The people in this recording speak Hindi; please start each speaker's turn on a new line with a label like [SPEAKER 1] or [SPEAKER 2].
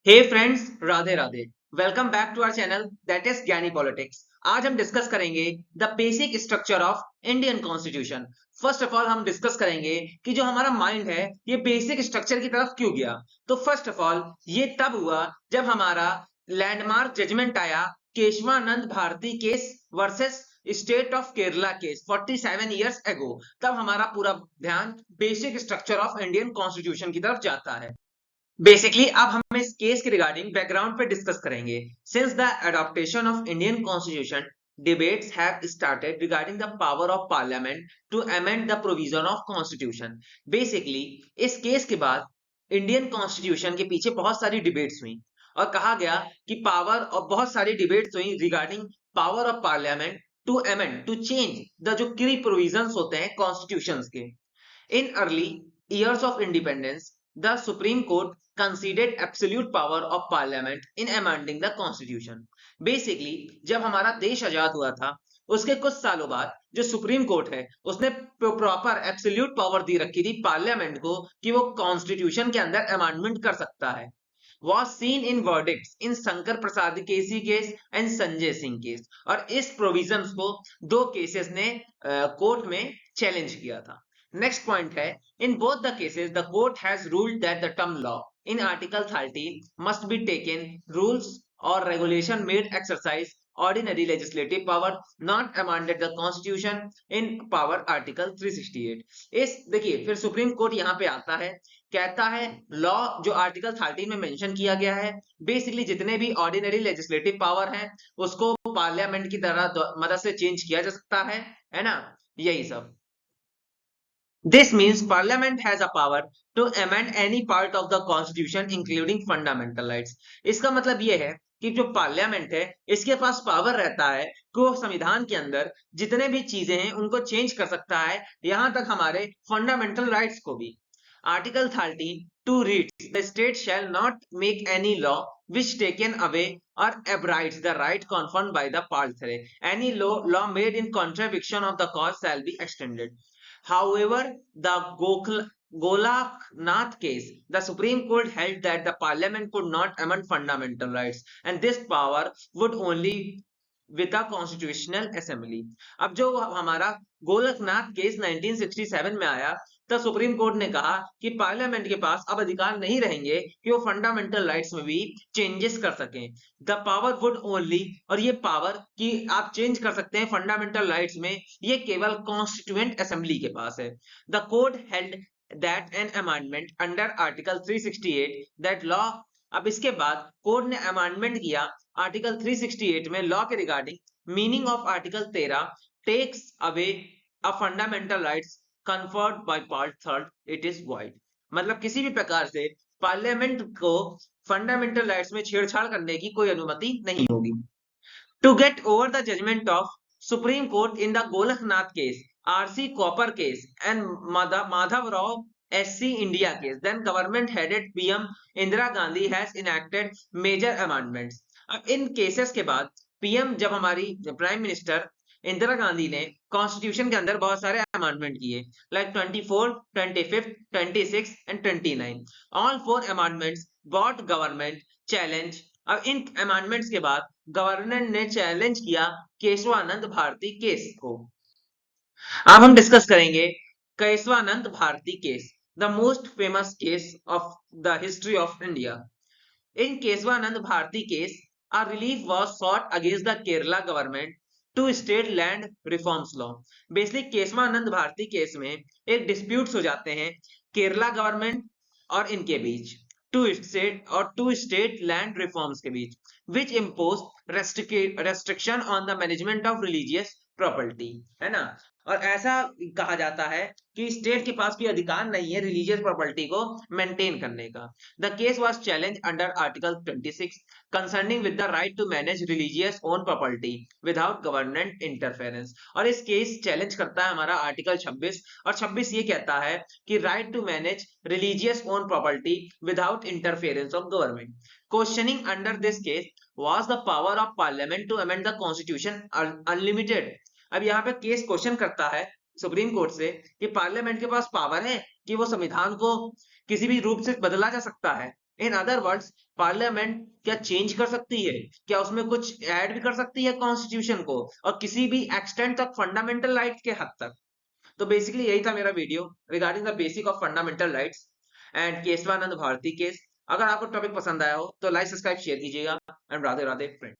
[SPEAKER 1] Hey friends, Radhe Radhe. Welcome back to our channel that is Gyani politics. आज हम डिस्कस करेंगे the basic structure of Indian constitution. First of all हम डिस्कस करेंगे कि जो हमारा माइंड है ये बेसिक स्ट्रक्चर की तरफ क्यों गया। तो फर्स्ट ऑफ ऑल ये तब हुआ जब हमारा लैंडमार्क जजमेंट आया, Keshavananda Bharati case versus state of Kerala case 47 years ago. तब हमारा पूरा ध्यान basic structure of Indian constitution की तरफ जाता है। बेसिकली अब हम इस केस के रिगार्डिंग बैकग्राउंड पे डिस्कस करेंगे। Since the adaptation of Indian constitution, debates have started regarding the power of parliament to amend the provision of constitution. Basically इस केस के बाद इंडियन कॉन्स्टिट्यूशन के पीछे बहुत सारी डिबेट्स हुई और कहा गया कि पावर और बहुत सारी डिबेट्स हुई regarding power of parliament to amend to change the जो की प्रोविजंस होते हैं कॉन्स्टिट्यूशंस के। In early years of independence, the Supreme Court conceded absolute power of Parliament in amending the Constitution. Basically, जब हमारा देश आजाद हुआ था उसके कुछ सालों बाद जो सुप्रीम कोर्ट है उसने प्रॉपर एब्सोल्यूट पावर दी रखी थी पार्लियामेंट को कि वो कॉन्स्टिट्यूशन के अंदर अमेंडमेंट कर सकता है। was seen in verdicts in Shankar Prasad केसी case and Sanjay Singh case. और इस प्रोविजंस को दो केसेस ने कोर्ट में चैलेंज किया था। नेक्स्ट पॉइंट है, in both the cases the court has ruled that the term law in article 13 must be taken rules or regulation made exercise ordinary legislative power not amended the constitution in power article 368। इस देखिए फिर सुप्रीम कोर्ट यहाँ पे आता है, कहता है लॉ जो आर्टिकल 13 में मेंशन किया गया है बेसिकली जितने भी ऑर्डिनरी लेजिस्लेटिव पावर हैं उसको पार्लियामेंट की तरह मदद से चेंज किया जा सकता है ना, यही सब। This means Parliament has a power to amend any part of the Constitution, including fundamental rights। इसका मतलब ये है कि जो पार्लियामेंट है इसके पास पावर रहता है कि वो संविधान के अंदर जितने भी चीजें हैं उनको चेंज कर सकता है, यहां तक हमारे फंडामेंटल राइट्स को भी। Article 13 two reads the state shall not make any law which taken away or abrogates the right conferred by the part 3। Any law made in contravention of the cause shall be extended। However, the Golaknath case, the Supreme Court held that the Parliament could not amend fundamental rights, and this power would only with a constitutional assembly। अब जो हमारा गोलकनाथ केस 1967 में आया तब सुप्रीम कोर्ट ने कहा कि पार्लियामेंट के पास अब अधिकार नहीं रहेंगे कि वो फंडामेंटल राइट्स में भी चेंजेस कर सकें। द पावर वुड ओनली, और ये पावर कि आप चेंज कर सकते हैं फंडामेंटल राइट्स में, ये केवल कॉन्स्टिट्यूएंट असेंबली के पास है। The court held that an amendment under article 368 that law. अब इसके बाद कोर्ट ने अमेंडमेंट किया आर्टिकल 368 में लॉ के regarding meaning of article 13 takes away a fundamental rights conferred by part 3 it is void। मतलब किसी भी प्रकार से पार्लियामेंट को फंडामेंटल राइट्स में छेड़छाड़ करने की कोई अनुमति नहीं होगी। To get over the judgment of supreme court in the Golaknath case, RC Cooper case and Madhav Rao SC India case, then government headed PM Indira Gandhi has enacted major amendments। अब इन केसेस के बाद पीएम जब हमारी प्राइम मिनिस्टर इंदिरा गांधी ने कॉन्स्टिट्यूशन के अंदर बहुत सारे अमेंडमेंट किए like 24, 25, 26 and 29। All four amendments bought government challenge. अब इन अमेंडमेंट्स के बाद गवर्नमेंट ने चैलेंज किया केशवानंद भारती केस को। अब हम डिस्कस करेंगे Keshavananda Bharati case, the most famous case of the history of India. In Keshavananda Bharati case a relief was sought against the Kerala government to state land reforms law। Basically Keshavananda Bharati case में एक डिस्प्यूट्स हो जाते हैं केरला गवर्नमेंट और इनके बीच, टू स्टेट लैंड रिफॉर्म्स के बीच, which impose restriction on the management of religious property, है ना। और ऐसा कहा जाता है कि स्टेट के पास भी अधिकार नहीं है रिलीजियस प्रॉपर्टी को मेंटेन करने का। The case was challenge under article 26 concerning with the right to manage religious own property without government interference. और इस केस चैलेंज करता है हमारा आर्टिकल 26, और 26 ये कहता है कि right to manage religious own property without interference of government. Questioning under this case was the power of parliament to amend the constitution unlimited. अब यहाँ पे केस क्वेश्चन करता है सुप्रीम कोर्ट से कि पार्लियामेंट के पास पावर है कि वो संविधान को किसी भी रूप से बदला जा सकता है। इन अदर वर्ड्स, पार्लियामेंट क्या चेंज कर सकती है, क्या उसमें कुछ ऐड भी कर सकती है कॉन्स्टिट्यूशन को, और किसी भी एक्सटेंट तक फंडामेंटल राइट्स के हद तक। तो बेसिकली यही था मेरा video regarding the basic of fundamental rights and Keshavananda Bharati case. अगर आपको टॉपिक पसंद आया हो तो लाइक सब्सक्राइब शेयर कीजिएगा एंड राधे राधे फ्रेंड।